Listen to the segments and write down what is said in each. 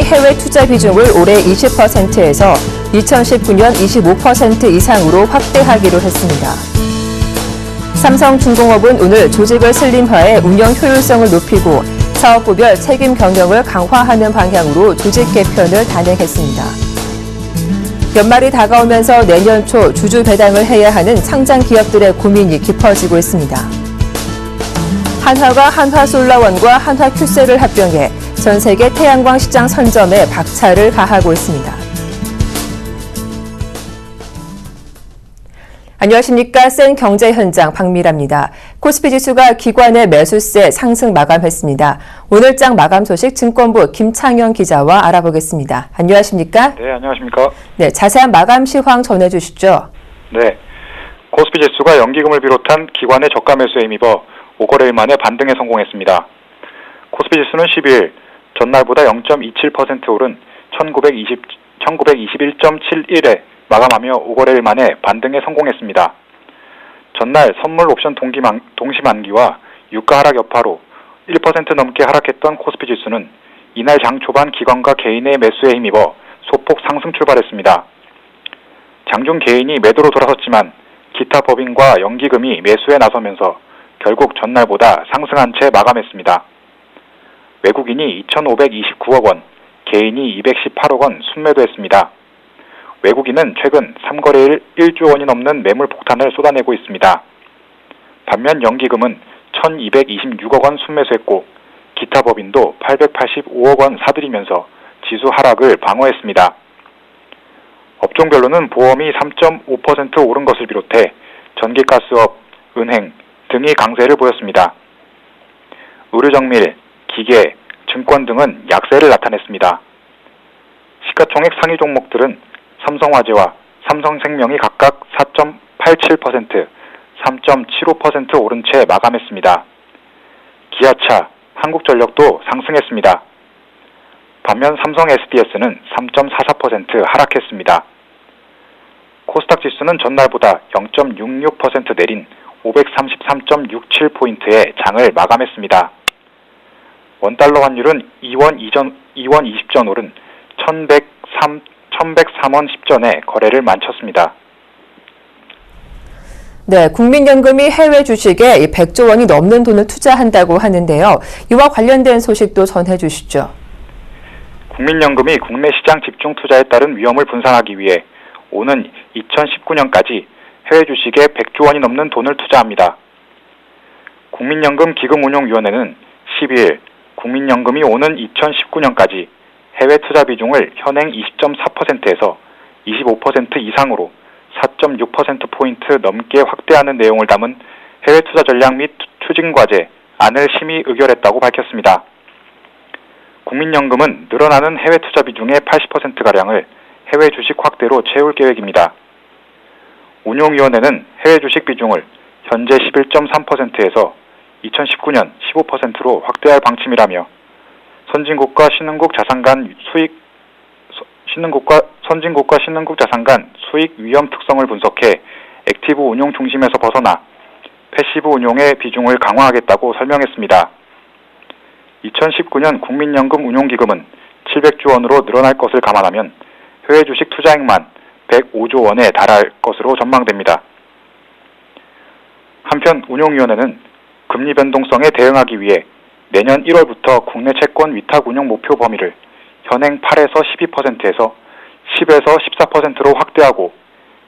해외 투자 비중을 올해 20%에서 2019년 25% 이상으로 확대하기로 했습니다. 삼성중공업은 오늘 조직을 슬림화해 운영 효율성을 높이고 사업부별 책임 경영을 강화하는 방향으로 조직 개편을 단행했습니다. 연말이 다가오면서 내년 초 주주 배당을 해야 하는 상장 기업들의 고민이 깊어지고 있습니다. 한화가 한화솔라원과 한화큐셀을 합병해 전 세계 태양광 시장 선점에 박차를 가하고 있습니다. 안녕하십니까. 센 경제 현장 박미라입니다. 코스피 지수가 기관의 매수세 상승 마감했습니다. 오늘장 마감 소식 증권부 김창현 기자와 알아보겠습니다. 안녕하십니까? 네, 안녕하십니까? 네, 자세한 마감 시황 전해주시죠. 네, 코스피 지수가 연기금을 비롯한 기관의 저가 매수에 힘입어 5거래일 만에 반등에 성공했습니다. 코스피 지수는 12일 전날보다 0.27% 오른 1921.71에 마감하며 5거래일 만에 반등에 성공했습니다. 전날 선물 옵션 동시 만기와 유가 하락 여파로 1% 넘게 하락했던 코스피 지수는 이날 장 초반 기관과 개인의 매수에 힘입어 소폭 상승 출발했습니다. 장중 개인이 매도로 돌아섰지만 기타 법인과 연기금이 매수에 나서면서 결국 전날보다 상승한 채 마감했습니다. 외국인이 2,529억 원, 개인이 218억 원 순매도했습니다. 외국인은 최근 3거래일 1조 원이 넘는 매물 폭탄을 쏟아내고 있습니다. 반면 연기금은 1,226억 원 순매수했고 기타 법인도 885억 원 사들이면서 지수 하락을 방어했습니다. 업종별로는 보험이 3.5% 오른 것을 비롯해 전기가스업, 은행 등이 강세를 보였습니다. 의료정밀, 기계, 증권 등은 약세를 나타냈습니다. 시가총액 상위 종목들은 삼성화재와 삼성생명이 각각 4.87%, 3.75% 오른 채 마감했습니다. 기아차, 한국전력도 상승했습니다. 반면 삼성 SDS는 3.44% 하락했습니다. 코스닥 지수는 전날보다 0.66% 내린 533.67포인트의 장을 마감했습니다. 원달러 환율은 2원 20전 오른 1103원 10전에 거래를 마쳤습니다. 네, 국민연금이 해외 주식에 100조 원이 넘는 돈을 투자한다고 하는데요. 이와 관련된 소식도 전해주시죠. 국민연금이 국내 시장 집중 투자에 따른 위험을 분산하기 위해 오는 2019년까지 해외 주식에 100조 원이 넘는 돈을 투자합니다. 국민연금 기금운용위원회는 12일 국민연금이 오는 2019년까지 해외 투자 비중을 현행 20.4%에서 25% 이상으로 4.6%포인트 넘게 확대하는 내용을 담은 해외 투자 전략 및 추진과제 안을 심의 의결했다고 밝혔습니다. 국민연금은 늘어나는 해외 투자 비중의 80%가량을 해외 주식 확대로 채울 계획입니다. 운용위원회는 해외 주식 비중을 현재 11.3%에서 2019년 15%로 확대할 방침이라며 선진국과 신흥국 자산 간 수익 위험 특성을 분석해 액티브 운용 중심에서 벗어나 패시브 운용의 비중을 강화하겠다고 설명했습니다. 2019년 국민연금 운용기금은 700조 원으로 늘어날 것을 감안하면 해외 주식 투자액만 105조 원에 달할 것으로 전망됩니다. 한편 운용위원회는 금리 변동성에 대응하기 위해 내년 1월부터 국내 채권 위탁 운용 목표 범위를 현행 8에서 12%에서 10에서 14%로 확대하고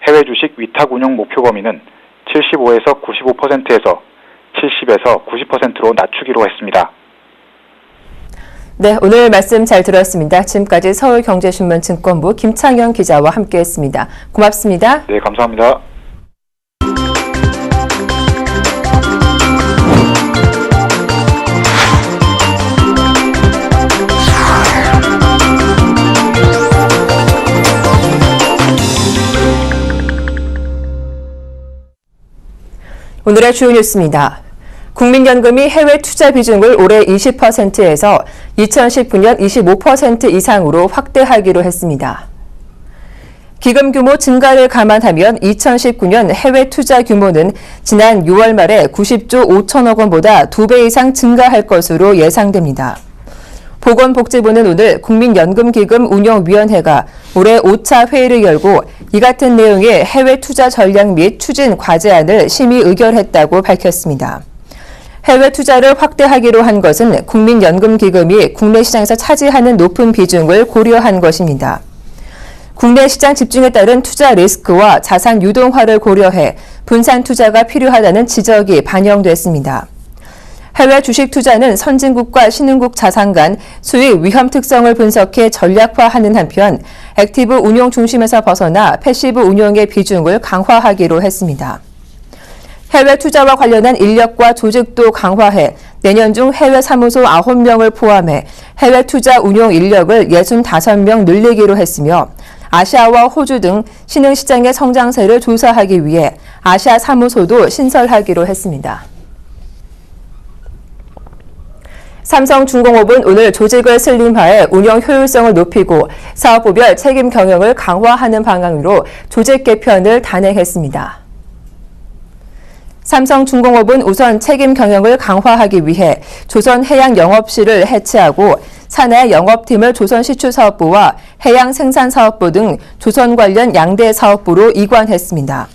해외 주식 위탁 운용 목표 범위는 75에서 95%에서 70에서 90%로 낮추기로 했습니다. 네, 오늘 말씀 잘 들었습니다. 지금까지 서울경제신문 증권부 김창현 기자와 함께했습니다. 고맙습니다. 네, 감사합니다. 오늘의 주요 뉴스입니다. 국민연금이 해외 투자 비중을 올해 20%에서 2019년 25% 이상으로 확대하기로 했습니다. 기금 규모 증가를 감안하면 2019년 해외 투자 규모는 지난 6월 말에 90조 5천억 원보다 2배 이상 증가할 것으로 예상됩니다. 보건복지부는 오늘 국민연금기금 운영위원회가 올해 5차 회의를 열고 이 같은 내용의 해외 투자 전략 및 추진 과제안을 심의 의결했다고 밝혔습니다. 해외 투자를 확대하기로 한 것은 국민연금기금이 국내 시장에서 차지하는 높은 비중을 고려한 것입니다. 국내 시장 집중에 따른 투자 리스크와 자산 유동화를 고려해 분산 투자가 필요하다는 지적이 반영됐습니다. 해외 주식 투자는 선진국과 신흥국 자산 간 수익 위험 특성을 분석해 전략화하는 한편 액티브 운용 중심에서 벗어나 패시브 운용의 비중을 강화하기로 했습니다. 해외 투자와 관련한 인력과 조직도 강화해 내년 중 해외 사무소 9명을 포함해 해외 투자 운용 인력을 65명 늘리기로 했으며 아시아와 호주 등 신흥시장의 성장세를 조사하기 위해 아시아 사무소도 신설하기로 했습니다. 삼성중공업은 오늘 조직을 슬림화해 운영 효율성을 높이고 사업부별 책임 경영을 강화하는 방향으로 조직 개편을 단행했습니다. 삼성중공업은 우선 책임 경영을 강화하기 위해 조선해양영업실을 해체하고 사내 영업팀을 조선시추사업부와 해양생산사업부 등 조선 관련 양대 사업부로 이관했습니다.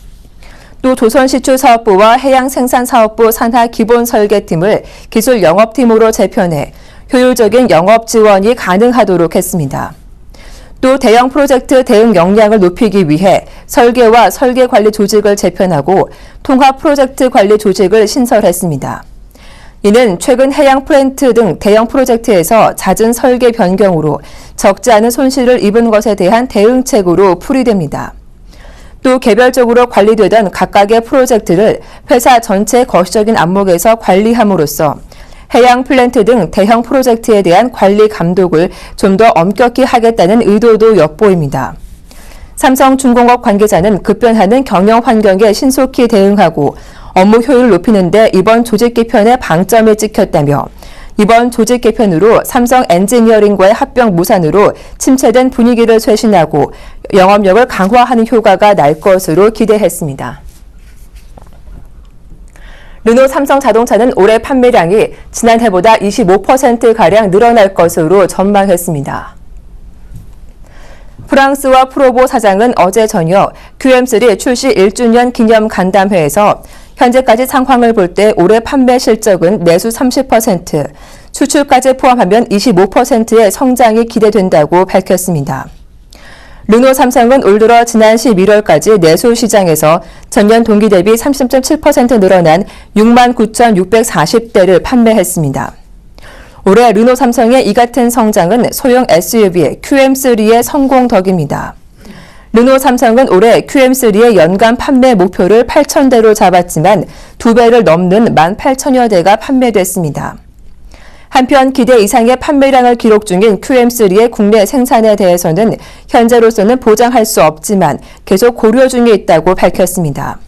또 조선시추사업부와 해양생산사업부 산하기본설계팀을 기술영업팀으로 재편해 효율적인 영업 지원이 가능하도록 했습니다. 또 대형 프로젝트 대응 역량을 높이기 위해 설계와 설계관리 조직을 재편하고 통합 프로젝트 관리 조직을 신설했습니다. 이는 최근 해양 플랜트 등 대형 프로젝트에서 잦은 설계 변경으로 적지 않은 손실을 입은 것에 대한 대응책으로 풀이됩니다. 또 개별적으로 관리되던 각각의 프로젝트를 회사 전체 거시적인 안목에서 관리함으로써 해양 플랜트 등 대형 프로젝트에 대한 관리 감독을 좀 더 엄격히 하겠다는 의도도 엿보입니다. 삼성중공업 관계자는 급변하는 경영 환경에 신속히 대응하고 업무 효율을 높이는 데 이번 조직 개편의 방점이 찍혔다며 이번 조직 개편으로 삼성 엔지니어링과의 합병 무산으로 침체된 분위기를 쇄신하고 영업력을 강화하는 효과가 날 것으로 기대했습니다. 르노 삼성자동차는 올해 판매량이 지난해보다 25%가량 늘어날 것으로 전망했습니다. 프랑스와 프로보 사장은 어제 저녁 QM3 출시 1주년 기념 간담회에서 현재까지 상황을 볼 때 올해 판매 실적은 내수 30%, 수출까지 포함하면 25%의 성장이 기대된다고 밝혔습니다. 르노 삼성은 올 들어 지난 11월까지 내수 시장에서 전년 동기 대비 30.7% 늘어난 69,640대를 판매했습니다. 올해 르노 삼성의 이 같은 성장은 소형 SUV QM3의 성공 덕입니다. 르노 삼성은 올해 QM3의 연간 판매 목표를 8,000대로 잡았지만 2배를 넘는 18,000여 대가 판매됐습니다. 한편 기대 이상의 판매량을 기록 중인 QM3의 국내 생산에 대해서는 현재로서는 보장할 수 없지만 계속 고려 중에 있다고 밝혔습니다.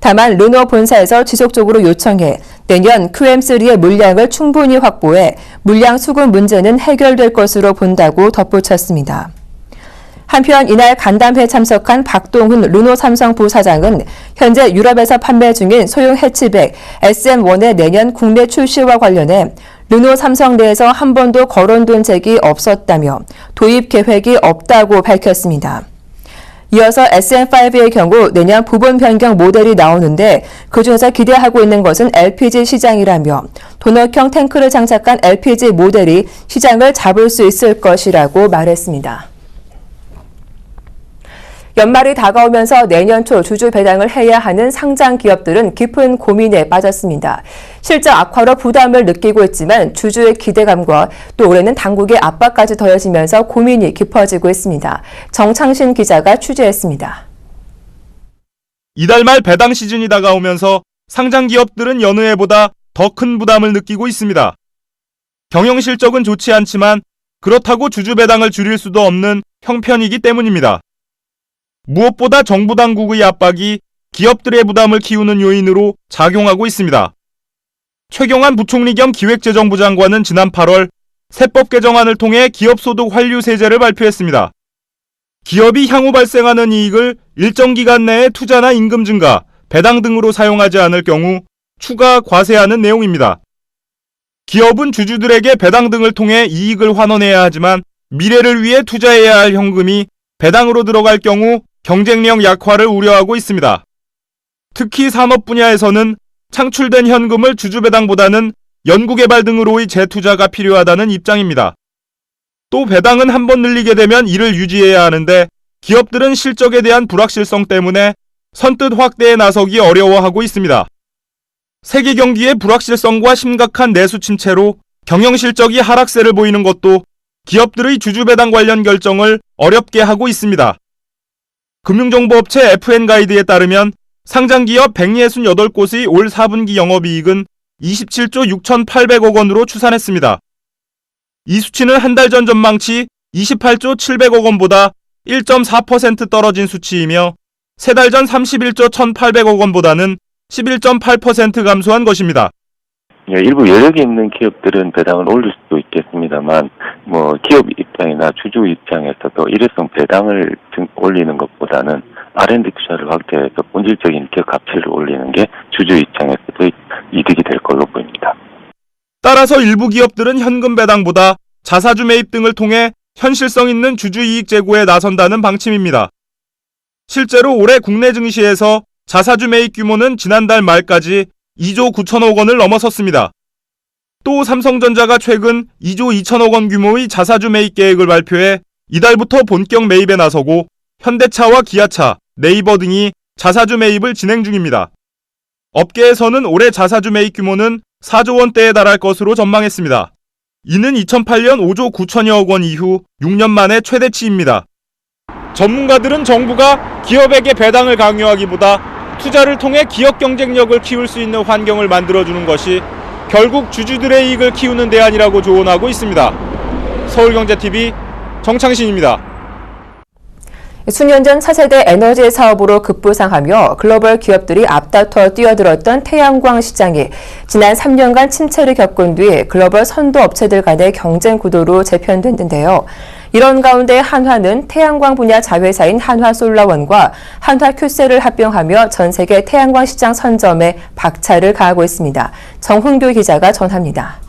다만 르노 본사에서 지속적으로 요청해 내년 QM3의 물량을 충분히 확보해 물량 수급 문제는 해결될 것으로 본다고 덧붙였습니다. 한편 이날 간담회 참석한 박동훈 르노 삼성 부사장은 현재 유럽에서 판매 중인 소형 해치백 SM1의 내년 국내 출시와 관련해 르노 삼성 내에서 한 번도 거론된 적이 없었다며 도입 계획이 없다고 밝혔습니다. 이어서 SM5의 경우 내년 부분 변경 모델이 나오는데 그중에서 기대하고 있는 것은 LPG 시장이라며 도넛형 탱크를 장착한 LPG 모델이 시장을 잡을 수 있을 것이라고 말했습니다. 연말이 다가오면서 내년 초 주주 배당을 해야 하는 상장 기업들은 깊은 고민에 빠졌습니다. 실적 악화로 부담을 느끼고 있지만 주주의 기대감과 또 올해는 당국의 압박까지 더해지면서 고민이 깊어지고 있습니다. 정창신 기자가 취재했습니다. 이달 말 배당 시즌이 다가오면서 상장 기업들은 여느 해보다 더 큰 부담을 느끼고 있습니다. 경영 실적은 좋지 않지만 그렇다고 주주 배당을 줄일 수도 없는 형편이기 때문입니다. 무엇보다 정부 당국의 압박이 기업들의 부담을 키우는 요인으로 작용하고 있습니다. 최경환 부총리 겸 기획재정부 장관은 지난 8월 세법 개정안을 통해 기업소득 환류세제를 발표했습니다. 기업이 향후 발생하는 이익을 일정 기간 내에 투자나 임금 증가, 배당 등으로 사용하지 않을 경우 추가 과세하는 내용입니다. 기업은 주주들에게 배당 등을 통해 이익을 환원해야 하지만 미래를 위해 투자해야 할 현금이 배당으로 들어갈 경우 경쟁력 약화를 우려하고 있습니다. 특히 산업 분야에서는 창출된 현금을 주주배당보다는 연구개발 등으로의 재투자가 필요하다는 입장입니다. 또 배당은 한번 늘리게 되면 이를 유지해야 하는데 기업들은 실적에 대한 불확실성 때문에 선뜻 확대에 나서기 어려워하고 있습니다. 세계 경기의 불확실성과 심각한 내수 침체로 경영 실적이 하락세를 보이는 것도 기업들의 주주배당 관련 결정을 어렵게 하고 있습니다. 금융정보업체 FN가이드에 따르면 상장기업 168곳의 올 4분기 영업이익은 27조 6,800억 원으로 추산했습니다. 이 수치는 한 달 전 전망치 28조 700억 원보다 1.4% 떨어진 수치이며 세 달 전 31조 1,800억 원보다는 11.8% 감소한 것입니다. 일부 여력이 있는 기업들은 배당을 올릴 수도 있겠습니다만, 기업 입장이나 주주 입장에서도 일회성 배당을 올리는 것보다는 R&D 투자를 확대해서 본질적인 기업 가치를 올리는 게 주주 입장에서도 이득이 될 걸로 보입니다. 따라서 일부 기업들은 현금 배당보다 자사주 매입 등을 통해 현실성 있는 주주 이익 제고에 나선다는 방침입니다. 실제로 올해 국내 증시에서 자사주 매입 규모는 지난달 말까지 2조 9천억 원을 넘어섰습니다. 또 삼성전자가 최근 2조 2천억 원 규모의 자사주 매입 계획을 발표해 이달부터 본격 매입에 나서고 현대차와 기아차, 네이버 등이 자사주 매입을 진행 중입니다. 업계에서는 올해 자사주 매입 규모는 4조 원대에 달할 것으로 전망했습니다. 이는 2008년 5조 9천여억 원 이후 6년 만에 최대치입니다. 전문가들은 정부가 기업에게 배당을 강요하기보다 투자를 통해 기업 경쟁력을 키울 수 있는 환경을 만들어주는 것이 결국 주주들의 이익을 키우는 대안이라고 조언하고 있습니다. 서울경제TV 정창신입니다. 수년 전 차세대 에너지 사업으로 급부상하며 글로벌 기업들이 앞다퉈 뛰어들었던 태양광 시장이 지난 3년간 침체를 겪은 뒤 글로벌 선도 업체들 간의 경쟁 구도로 재편됐는데요. 이런 가운데 한화는 태양광 분야 자회사인 한화솔라원과 한화큐셀을 합병하며 전 세계 태양광 시장 선점에 박차를 가하고 있습니다. 정훈교 기자가 전합니다.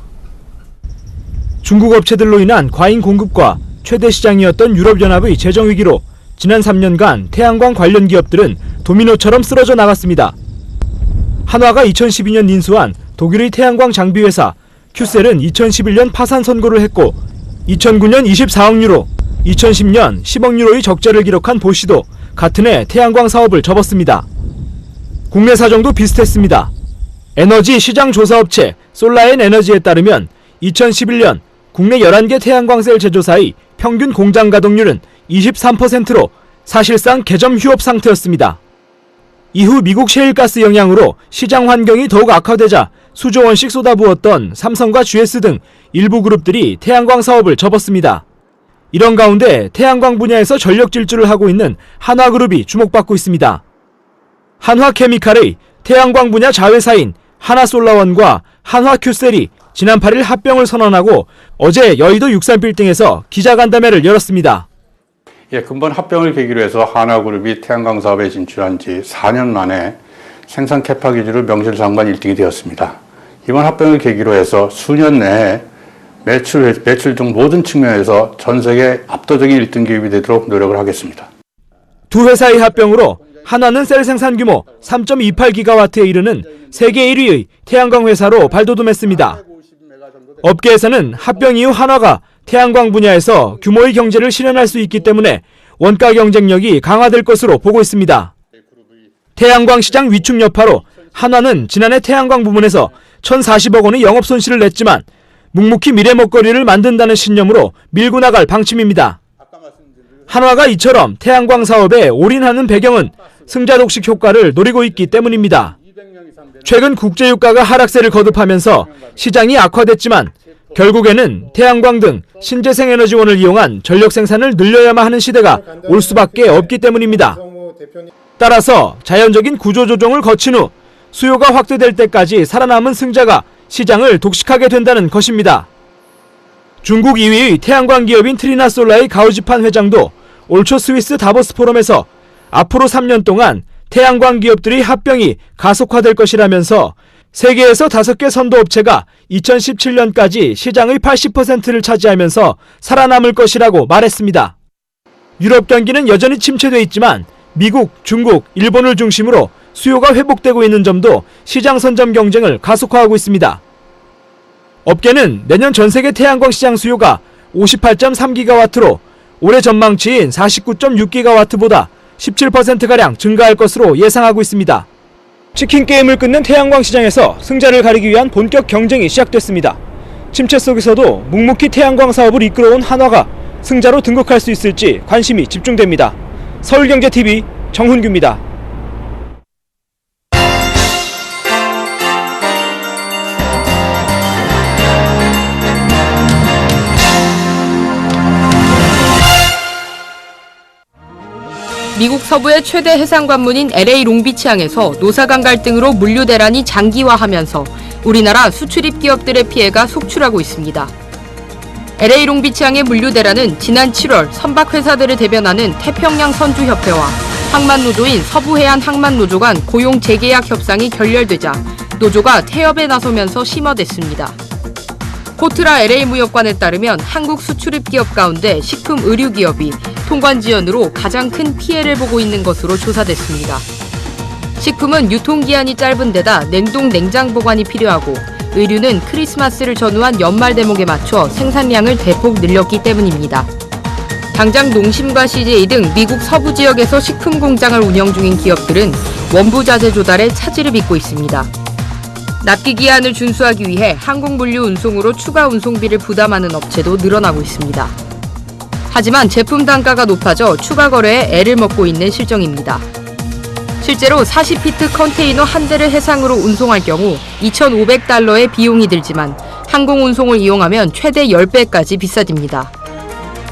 중국 업체들로 인한 과잉 공급과 최대 시장이었던 유럽연합의 재정 위기로 지난 3년간 태양광 관련 기업들은 도미노처럼 쓰러져 나갔습니다. 한화가 2012년 인수한 독일의 태양광 장비회사 큐셀은 2011년 파산 선고를 했고 2009년 24억 유로, 2010년 10억 유로의 적자를 기록한 보시도 같은 해 태양광 사업을 접었습니다. 국내 사정도 비슷했습니다. 에너지 시장 조사업체 솔라엔 에너지에 따르면 2011년 국내 11개 태양광셀 제조사의 평균 공장 가동률은 23%로 사실상 개점 휴업 상태였습니다. 이후 미국 셰일가스 영향으로 시장 환경이 더욱 악화되자 수조 원씩 쏟아부었던 삼성과 GS 등 일부 그룹들이 태양광 사업을 접었습니다. 이런 가운데 태양광 분야에서 전력 질주를 하고 있는 한화그룹이 주목받고 있습니다. 한화케미칼의 태양광 분야 자회사인 한화솔라원과 한화큐셀이 지난 8일 합병을 선언하고 어제 여의도 63빌딩에서 기자간담회를 열었습니다. 근본 합병을 계기로 해서 한화그룹이 태양광 사업에 진출한 지 4년 만에 생산 캐파 기준으로 명실상부한 1등이 되었습니다. 이번 합병을 계기로 해서 수년 내에 매출 등 모든 측면에서 전 세계 압도적인 1등 기업이 되도록 노력을 하겠습니다. 두 회사의 합병으로 한화는 셀 생산 규모 3.28기가와트에 이르는 세계 1위의 태양광 회사로 발돋움했습니다. 업계에서는 합병 이후 한화가 태양광 분야에서 규모의 경제를 실현할 수 있기 때문에 원가 경쟁력이 강화될 것으로 보고 있습니다. 태양광 시장 위축 여파로 한화는 지난해 태양광 부문에서 1,040억 원의 영업 손실을 냈지만 묵묵히 미래 먹거리를 만든다는 신념으로 밀고 나갈 방침입니다. 한화가 이처럼 태양광 사업에 올인하는 배경은 승자 독식 효과를 노리고 있기 때문입니다. 최근 국제유가가 하락세를 거듭하면서 시장이 악화됐지만 결국에는 태양광 등 신재생 에너지원을 이용한 전력 생산을 늘려야만 하는 시대가 올 수밖에 없기 때문입니다. 따라서 자연적인 구조조정을 거친 후 수요가 확대될 때까지 살아남은 승자가 시장을 독식하게 된다는 것입니다. 중국 2위의 태양광 기업인 트리나솔라의 가오지판 회장도 올 초 스위스 다보스 포럼에서 앞으로 3년 동안 태양광 기업들의 합병이 가속화될 것이라면서 세계에서 5개 선도업체가 2017년까지 시장의 80%를 차지하면서 살아남을 것이라고 말했습니다. 유럽 경기는 여전히 침체돼 있지만 미국, 중국, 일본을 중심으로 수요가 회복되고 있는 점도 시장 선점 경쟁을 가속화하고 있습니다. 업계는 내년 전 세계 태양광 시장 수요가 58.3기가와트로 올해 전망치인 49.6기가와트보다 17%가량 증가할 것으로 예상하고 있습니다. 치킨 게임을 끊는 태양광 시장에서 승자를 가리기 위한 본격 경쟁이 시작됐습니다. 침체 속에서도 묵묵히 태양광 사업을 이끌어온 한화가 승자로 등극할 수 있을지 관심이 집중됩니다. 서울경제TV 정훈규입니다. 미국 서부의 최대 해상 관문인 LA 롱비치항에서 노사간 갈등으로 물류 대란이 장기화하면서 우리나라 수출입 기업들의 피해가 속출하고 있습니다. LA 롱비치항의 물류 대란은 지난 7월 선박 회사들을 대변하는 태평양 선주협회와 항만노조인 서부해안 항만노조 간 고용 재계약 협상이 결렬되자 노조가 태협에 나서면서 심화됐습니다. 코트라 LA 무역관에 따르면 한국 수출입 기업 가운데 식품 의류 기업이 통관 지연으로 가장 큰 피해를 보고 있는 것으로 조사됐습니다. 식품은 유통기한이 짧은 데다 냉동 냉장 보관이 필요하고 의류는 크리스마스를 전후한 연말 대목에 맞춰 생산량을 대폭 늘렸기 때문입니다. 당장 농심과 CJ 등 미국 서부 지역에서 식품 공장을 운영 중인 기업들은 원부 자재 조달에 차질을 빚고 있습니다. 납기 기한을 준수하기 위해 항공 물류 운송으로 추가 운송비를 부담하는 업체도 늘어나고 있습니다. 하지만 제품 단가가 높아져 추가 거래에 애를 먹고 있는 실정입니다. 실제로 40피트 컨테이너 한 대를 해상으로 운송할 경우 $2,500의 비용이 들지만 항공 운송을 이용하면 최대 10배까지 비싸집니다.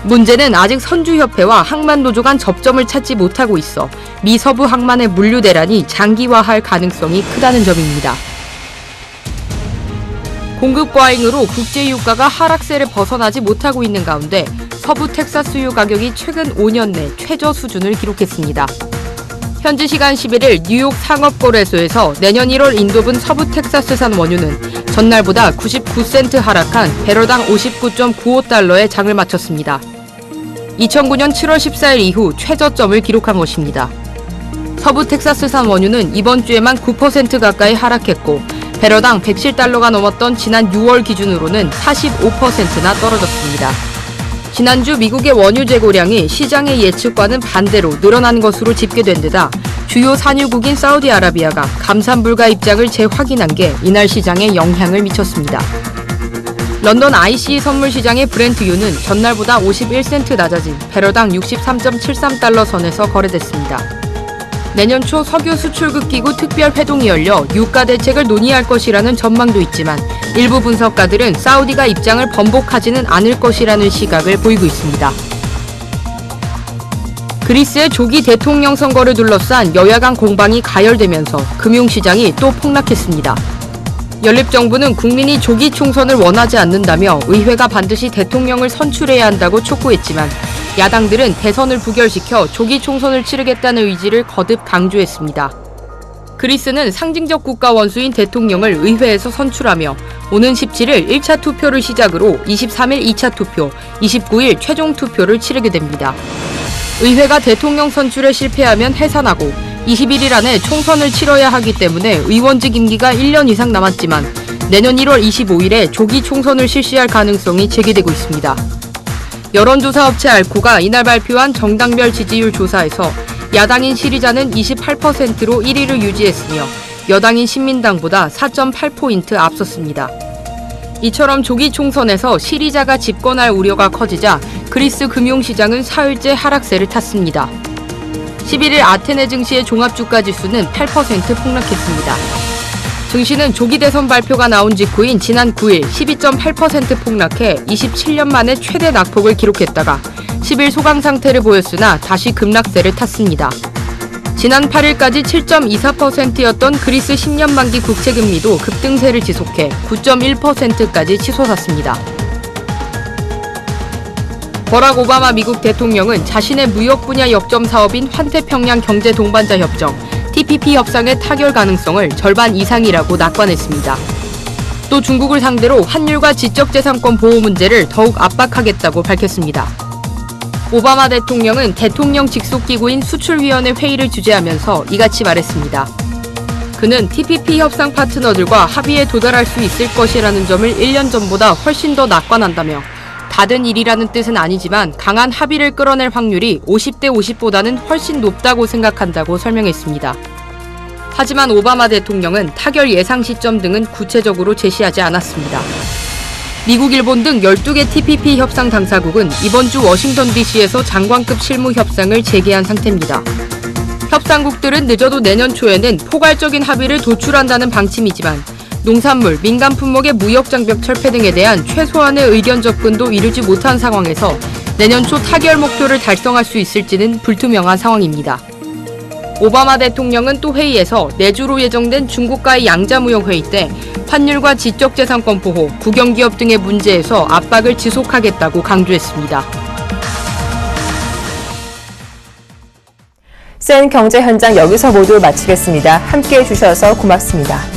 문제는 아직 선주협회와 항만노조 간 접점을 찾지 못하고 있어 미 서부 항만의 물류 대란이 장기화할 가능성이 크다는 점입니다. 공급 과잉으로 국제 유가가 하락세를 벗어나지 못하고 있는 가운데 서부 텍사스 유 가격이 최근 5년 내 최저 수준을 기록했습니다. 현지 시간 11일 뉴욕 상업거래소에서 내년 1월 인도분 서부 텍사스산 원유는 전날보다 99센트 하락한 배럴당 59.95달러에 장을 마쳤습니다. 2009년 7월 14일 이후 최저점을 기록한 것입니다. 서부 텍사스산 원유는 이번 주에만 9% 가까이 하락했고 배럴당 107달러가 넘었던 지난 6월 기준으로는 45%나 떨어졌습니다. 지난주 미국의 원유 재고량이 시장의 예측과는 반대로 늘어난 것으로 집계된 데다 주요 산유국인 사우디아라비아가 감산 불가 입장을 재확인한 게 이날 시장에 영향을 미쳤습니다. 런던 ICE 선물 시장의 브렌트유는 전날보다 51센트 낮아진 배럴당 63.73달러 선에서 거래됐습니다. 내년 초 석유 수출국 기구 특별 회동이 열려 유가 대책을 논의할 것이라는 전망도 있지만 일부 분석가들은 사우디가 입장을 번복하지는 않을 것이라는 시각을 보이고 있습니다. 그리스의 조기 대통령 선거를 둘러싼 여야 간 공방이 가열되면서 금융시장이 또 폭락했습니다. 연립정부는 국민이 조기 총선을 원하지 않는다며 의회가 반드시 대통령을 선출해야 한다고 촉구했지만 야당들은 대선을 부결시켜 조기 총선을 치르겠다는 의지를 거듭 강조했습니다. 그리스는 상징적 국가 원수인 대통령을 의회에서 선출하며 오는 17일 1차 투표를 시작으로 23일 2차 투표, 29일 최종 투표를 치르게 됩니다. 의회가 대통령 선출에 실패하면 해산하고 21일 안에 총선을 치러야 하기 때문에 의원직 임기가 1년 이상 남았지만 내년 1월 25일에 조기 총선을 실시할 가능성이 제기되고 있습니다. 여론조사 업체 알코가 이날 발표한 정당별 지지율 조사에서 야당인 시리자는 28%로 1위를 유지했으며 여당인 신민당보다 4.8포인트 앞섰습니다. 이처럼 조기 총선에서 시리자가 집권할 우려가 커지자 그리스 금융시장은 사흘째 하락세를 탔습니다. 11일 아테네 증시의 종합주가 지수는 8% 폭락했습니다. 증시는 조기 대선 발표가 나온 직후인 지난 9일 12.8% 폭락해 27년 만에 최대 낙폭을 기록했다가 10일 소강 상태를 보였으나 다시 급락세를 탔습니다. 지난 8일까지 7.24%였던 그리스 10년 만기 국채금리도 급등세를 지속해 9.1%까지 치솟았습니다. 버락 오바마 미국 대통령은 자신의 무역 분야 역점 사업인 환태평양 경제 동반자 협정 TPP 협상의 타결 가능성을 절반 이상이라고 낙관했습니다. 또 중국을 상대로 환율과 지적재산권 보호 문제를 더욱 압박하겠다고 밝혔습니다. 오바마 대통령은 대통령 직속기구인 수출위원회 회의를 주재하면서 이같이 말했습니다. 그는 TPP 협상 파트너들과 합의에 도달할 수 있을 것이라는 점을 1년 전보다 훨씬 더 낙관한다며 다른 일이라는 뜻은 아니지만 강한 합의를 끌어낼 확률이 50대 50보다는 훨씬 높다고 생각한다고 설명했습니다. 하지만 오바마 대통령은 타결 예상 시점 등은 구체적으로 제시하지 않았습니다. 미국, 일본 등 12개 TPP 협상 당사국은 이번 주 워싱턴 DC에서 장관급 실무 협상을 재개한 상태입니다. 협상국들은 늦어도 내년 초에는 포괄적인 합의를 도출한다는 방침이지만 농산물, 민간 품목의 무역 장벽 철폐 등에 대한 최소한의 의견 접근도 이루지 못한 상황에서 내년 초 타결 목표를 달성할 수 있을지는 불투명한 상황입니다. 오바마 대통령은 또 회의에서 내주로 예정된 중국과의 양자무역 회의 때 환율과 지적재산권 보호, 국영기업 등의 문제에서 압박을 지속하겠다고 강조했습니다. 센 경제 현장 여기서 모두 마치겠습니다. 함께해 주셔서 고맙습니다.